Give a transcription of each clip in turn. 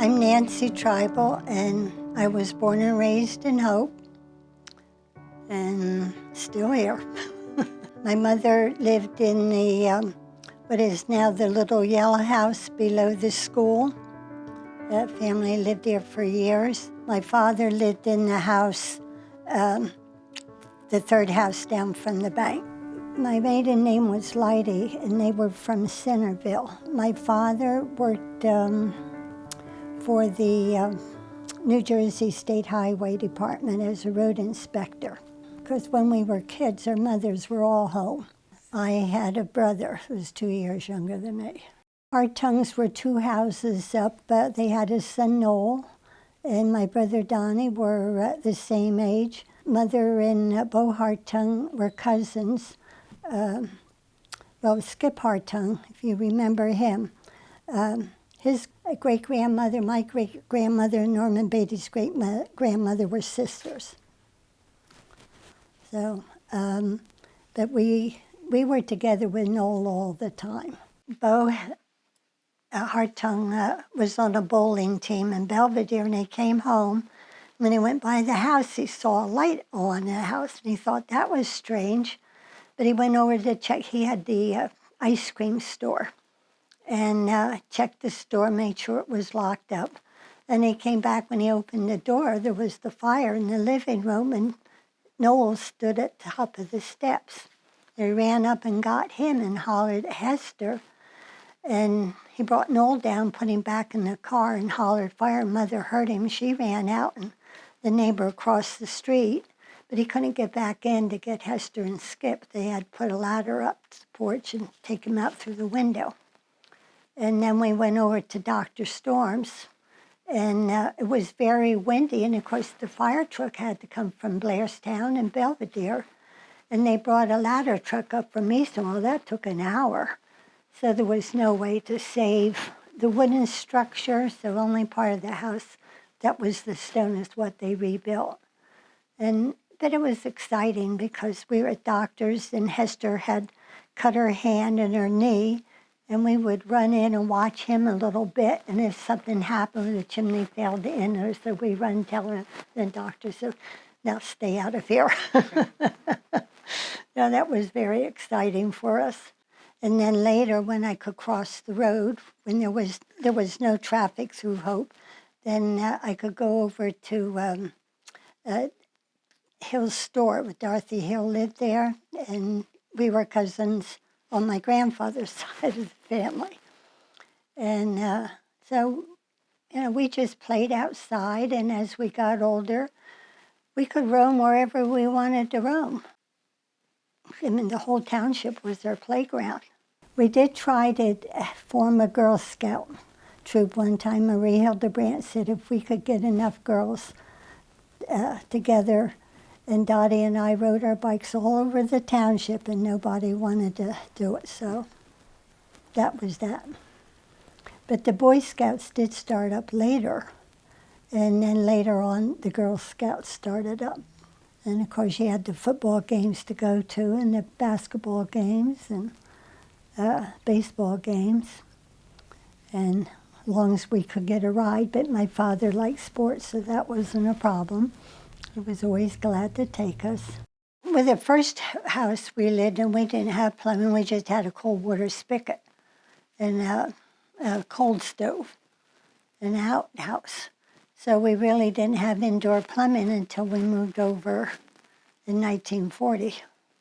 I'm Nancy Treible, and I was born and raised in Hope, and still here. My mother lived in the, what is now the little yellow house below the school. That family lived there for years. My father lived in the house, the third house down from the bank. My maiden name was Leidy, and they were from Centerville. My father worked for the New Jersey State Highway Department as a road inspector. Because when we were kids, our mothers were all home. I had a brother who was 2 years younger than me. Our Tongues were 2 houses up. They had a son, Noel, and my brother Donnie were the same age. Mother and Bo Hartung were cousins. Well, Skip Hartung, if you remember him. His great-grandmother, my great-grandmother, and Norman Beatty's great-grandmother were sisters. So, but we were together with Noel all the time. Bo Hartung was on a bowling team in Belvedere, and he came home. When he went by the house, he saw a light on in the house, and he thought that was strange. But he went over to check. He had the ice cream store, and checked the store, made sure it was locked up. And he came back. When he opened the door, there was the fire in the living room, and Noel stood at the top of the steps. They ran up and got him and hollered at Hester. And he brought Noel down, put him back in the car, and hollered fire. Mother heard him. She ran out, and the neighbor across the street. But he couldn't get back in to get Hester and Skip. They had put a ladder up to the porch and take him out through the window. And then we went over to Dr. Storm's, and it was very windy. And of course, the fire truck had to come from Blairstown and Belvedere. And they brought a ladder truck up from Easton. Well, that took an hour. So there was no way to save the wooden structure. So only part of the house that was the stone is what they rebuilt. But it was exciting because we were at doctors, and Hester had cut her hand and her knee, and we would run in and watch him a little bit, and if something happened, the chimney failed to enter, so we run tell the doctor, so now stay out of here. Now that was very exciting for us. And then later, when I could cross the road, when there was no traffic through Hope, then I could go over to Hill's store. Dorothy Hill lived there, and we were cousins on my grandfather's side of the family. And so, we just played outside, and as we got older, we could roam wherever we wanted to roam. I mean, the whole township was our playground. We did try to form a Girl Scout troop one time. Marie Hildebrandt said if we could get enough girls together, and Dottie and I rode our bikes all over the township, and nobody wanted to do it, so that was that. But the Boy Scouts did start up later, and then later on, the Girl Scouts started up. And of course, you had the football games to go to, and the basketball games, and baseball games, and as long as we could get a ride. But my father liked sports, so that wasn't a problem. He was always glad to take us. With the first house we lived in, we didn't have plumbing. We just had a cold water spigot and a cold stove, an outhouse. So we really didn't have indoor plumbing until we moved over in 1940.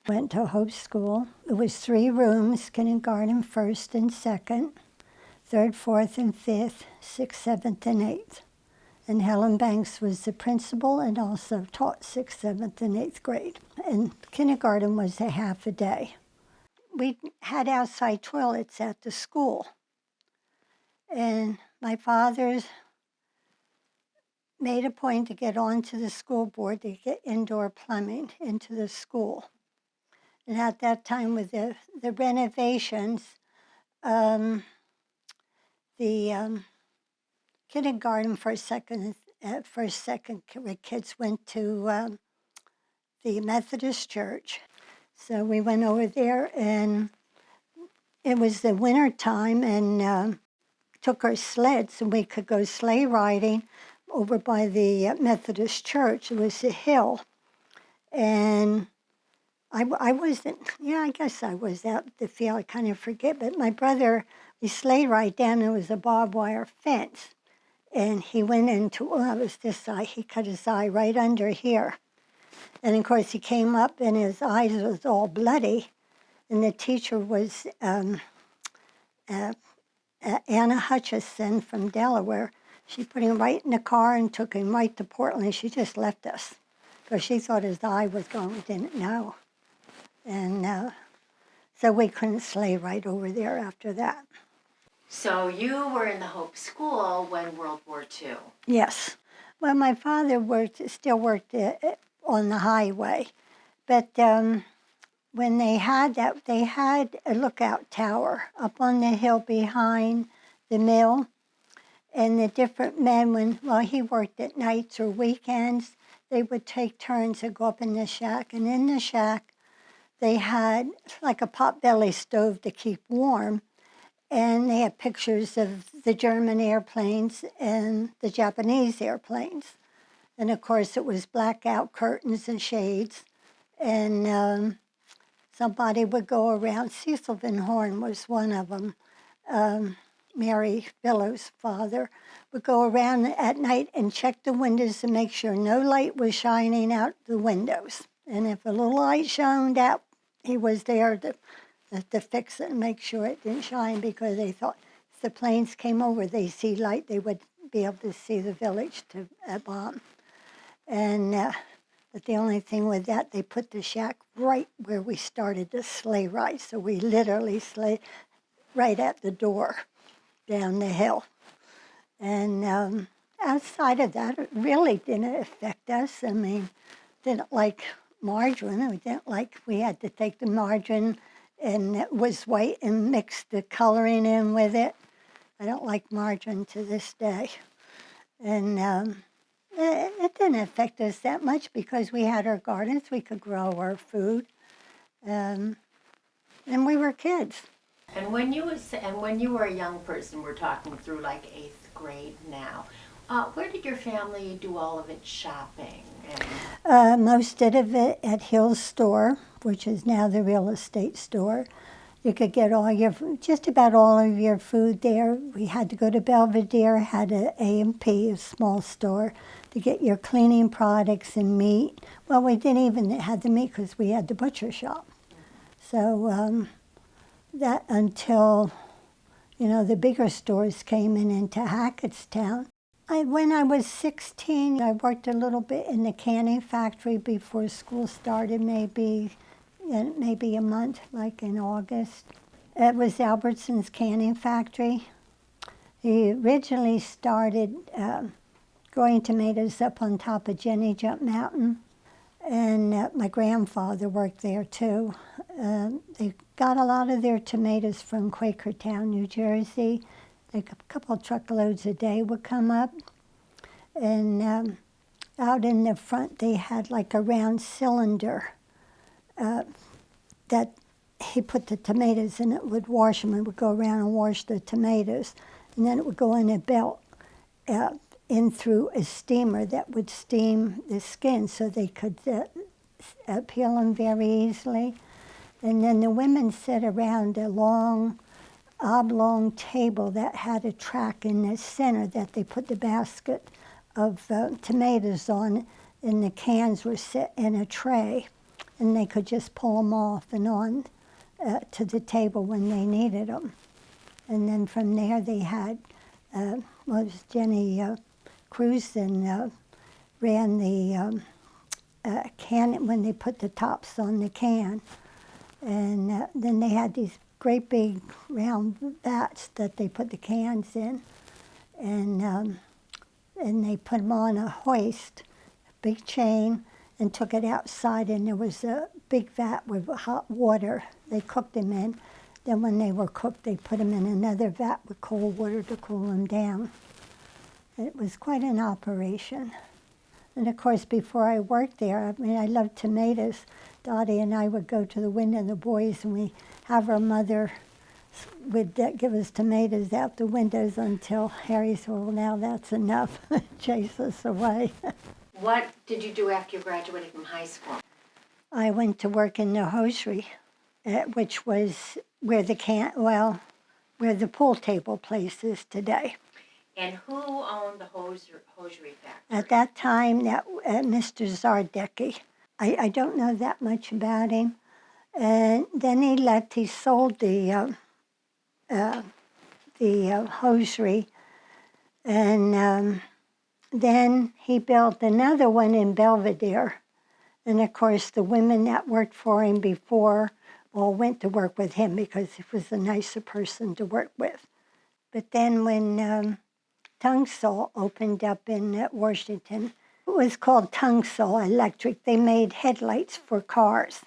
Went to Hope School. It was 3 rooms, kindergarten, 1st and 2nd, 3rd, 4th, and 5th, 6th, 7th, and 8th. And Helen Banks was the principal and also taught 6th, 7th, and 8th grade. And kindergarten was a half a day. We had outside toilets at the school. And my father's made a point to get onto the school board to get indoor plumbing into the school. And at that time, with the renovations, the kindergarten first, second kids went to the Methodist church. So we went over there, and it was the winter time, and took our sleds and we could go sleigh riding over by the Methodist church. It was a hill. And I wasn't, I guess I was out at the field. I kind of forget. But my brother, we sleigh ride down, there was a barbed wire fence. And he went into, well, it was this eye. He cut his eye right under here. And, of course, he came up and his eyes was all bloody. And the teacher was Anna Hutchison from Delaware. She put him right in the car and took him right to Portland. She just left us because she thought his eye was gone. We didn't know. And so we couldn't sleigh ride over there after that. So you were in the Hope School when World War II. Yes. Well, my father still worked on the highway. But when they had that, they had a lookout tower up on the hill behind the mill. And the different men, while he worked at nights or weekends, they would take turns to go up in the shack. And in the shack, they had like a potbelly stove to keep warm. And they had pictures of the German airplanes and the Japanese airplanes. And of course, it was blackout curtains and shades. And somebody would go around. Cecil Van Horn was one of them. Mary Billow's father would go around at night and check the windows to make sure no light was shining out the windows. And if a little light shone out, he was there to fix it and make sure it didn't shine, because they thought if the planes came over, they see light, they would be able to see the village to bomb. And but the only thing with that, they put the shack right where we started the sleigh ride. So we literally sleighed right at the door down the hill. And outside of that, it really didn't affect us. I mean, didn't like margarine. We had to take the margarine, and it was white, and mix the coloring in with it. I don't like margarine to this day. And it didn't affect us that much because we had our gardens. We could grow our food. And we were kids. And when you were a young person, we're talking through like 8th grade now, where did your family do all of its shopping? Most of it at Hill's store, which is now the real estate store. You could get just about all of your food there. We had to go to Belvedere, had an A&P, a small store, to get your cleaning products and meat. Well, we didn't even have the meat because we had the butcher shop. So that until, the bigger stores came into Hackettstown. When I was 16, I worked a little bit in the canning factory before school started, maybe a month, like in August. It was Albertson's canning factory. He originally started growing tomatoes up on top of Jenny Jump Mountain, and my grandfather worked there too. They got a lot of their tomatoes from Quakertown, New Jersey. Like a couple truckloads a day would come up. And out in the front, they had like a round cylinder that he put the tomatoes in. It would wash them. It would go around and wash the tomatoes. And then it would go in a belt in through a steamer that would steam the skin so they could peel them very easily. And then the women sit around a long, oblong table that had a track in the center that they put the basket of tomatoes on, and the cans were set in a tray, and they could just pull them off and on to the table when they needed them. And then from there they had, Jenny Cruzen ran the can when they put the tops on the can. And then they had these great big round vats that they put the cans in, and they put them on a hoist, a big chain, and took it outside, and there was a big vat with hot water they cooked them in. Then when they were cooked, they put them in another vat with cold water to cool them down. It was quite an operation. And of course, before I worked there, I loved tomatoes. Dottie and I would go to the window, the boys, and we have our mother would give us tomatoes out the windows until Harry said, well, now that's enough. Chase us away. What did you do after you graduated from high school? I went to work in the hosiery, which was where where the pool table place is today. And who owned the hosiery factory? At that time, Mr. Zardecki. I don't know that much about him. And then he sold the hosiery, and then he built another one in Belvedere. And of course, the women that worked for him before all went to work with him because he was a nicer person to work with. But then when Tungsol opened up in Washington, it was called Tungsol Electric. They made headlights for cars,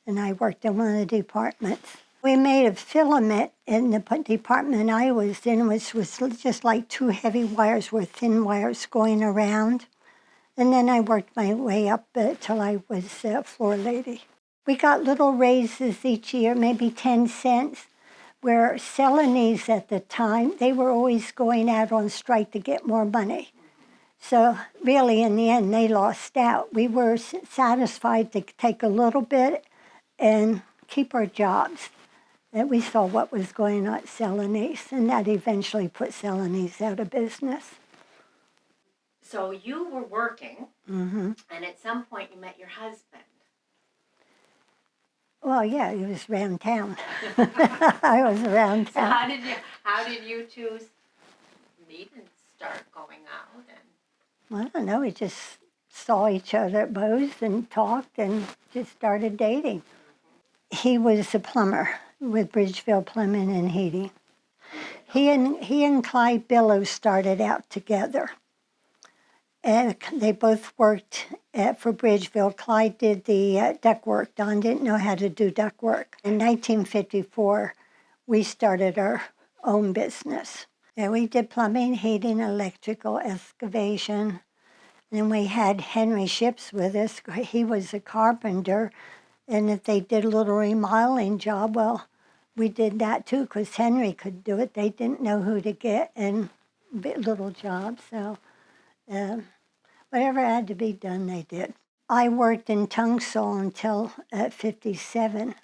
and I worked in one of the departments. We made a filament in the department I was in, which was just like two heavy wires with thin wires going around. And then I worked my way up till I was floor lady. We got little raises each year, maybe 10 cents, where Celanese at the time, they were always going out on strike to get more money. So really, in the end, they lost out. We were satisfied to take a little bit and keep our jobs. And we saw what was going on at Celanese, and that eventually put Celanese out of business. So you were working, and at some point you met your husband. Well, yeah, he was around town. I was around So town. how did you two meet and start going out? Well, I don't know, we just saw each other at Bo's and talked and just started dating. He was a plumber with Bridgeville Plumbing and Heating. He and Clyde Billow started out together. And they both worked for Bridgeville. Clyde did the duct work. Don didn't know how to do duct work. In 1954, we started our own business. And we did plumbing, heating, electrical, excavation. And we had Henry Ships with us. He was a carpenter. And if they did a little remodeling job, well, we did that too, because Henry could do it. They didn't know who to get and little jobs, so whatever had to be done, they did. I worked in Tungsol until 57,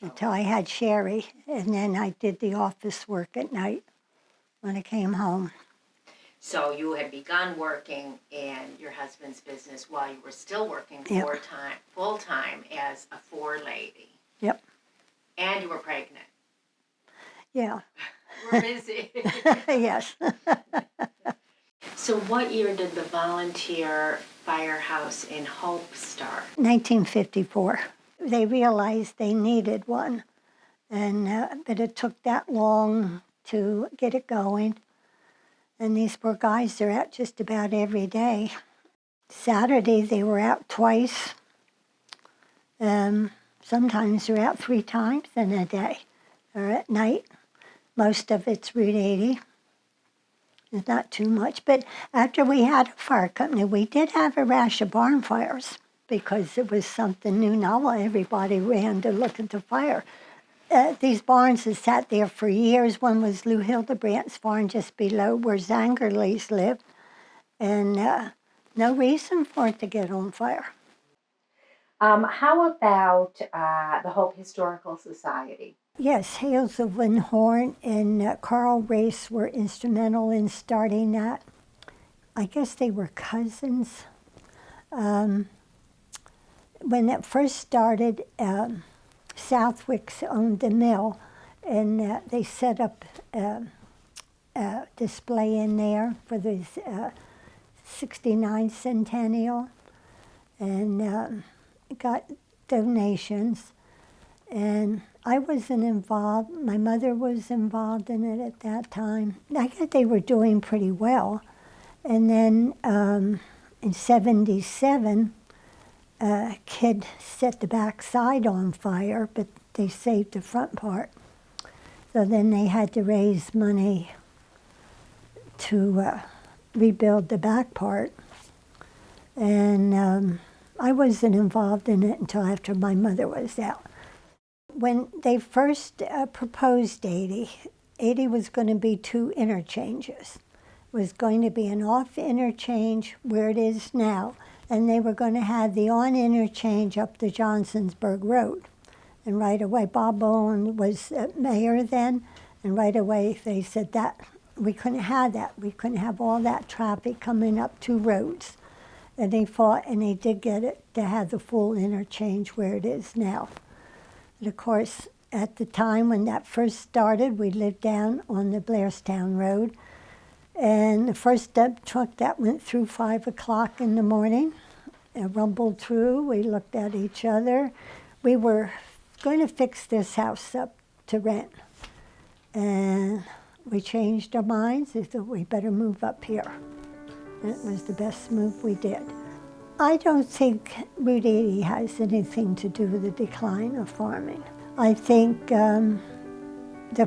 until I had Sherry, and then I did the office work at night when I came home. So you had begun working in your husband's business while you were still working full time as a floor lady. Yep. And you were pregnant. Yeah. You were busy. Yes. So what year did the volunteer firehouse in Hope start? 1954. They realized they needed one, and but it took that long to get it going. And these poor guys are out just about every day. Saturday, they were out twice. Sometimes they're out 3 times in a day, or at night. Most of it's Route 80. It's not too much. But after we had a fire company, we did have a rash of barn fires because it was something new, novel. Everybody ran to look at the fire. These barns had sat there for years. One was Lou Hildebrandt's farm just below where Zangerleys lived, and no reason for it to get on fire. How about the Hope Historical Society? Yes, Hales of Winhorn and Carl Race were instrumental in starting that. I guess they were cousins. When it first started, Southwick's owned the mill, and they set up a display in there for the 69th centennial, and got donations. And I wasn't involved. My mother was involved in it at that time. I guess they were doing pretty well. And then in 77, a kid set the back side on fire, but they saved the front part. So then they had to raise money to rebuild the back part. And I wasn't involved in it until after my mother was out. When they first proposed 80, 80 was going to be 2 interchanges. It was going to be an off interchange where it is now, and they were going to have the on interchange up the Johnsonsburg Road. And right away, Bob Bowen was mayor then, and right away they said that we couldn't have that. We couldn't have all that traffic coming up 2 roads. And they fought, and they did get it to have the full interchange where it is now. And of course, at the time when that first started, we lived down on the Blairstown Road. And the first dump truck that went through 5 o'clock in the morning, rumbled through. We looked at each other. We were going to fix this house up to rent. And we changed our minds. We thought we better move up here. It was the best move we did. I don't think Route 80 has anything to do with the decline of farming. I think the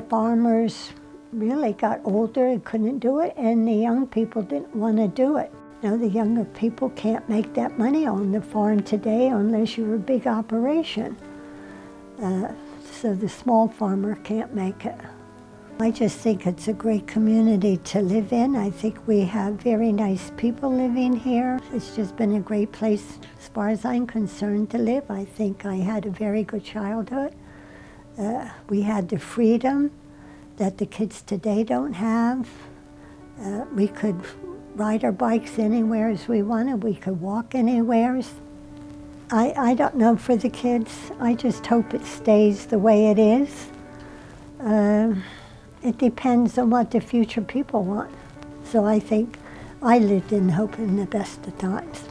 farmers really got older and couldn't do it, and the young people didn't want to do it. You know, the younger people can't make that money on the farm today unless you're a big operation. So the small farmer can't make it. I just think it's a great community to live in. I think we have very nice people living here. It's just been a great place, as far as I'm concerned, to live. I think I had a very good childhood. We had the freedom that the kids today don't have. We could ride our bikes anywhere as we wanted. We could walk anywhere. I don't know for the kids. I just hope it stays the way it is. It depends on what the future people want. So I think I lived in hope in the best of times.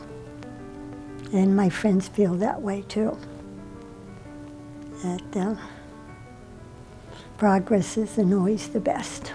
And my friends feel that way too. That progress isn't always the best.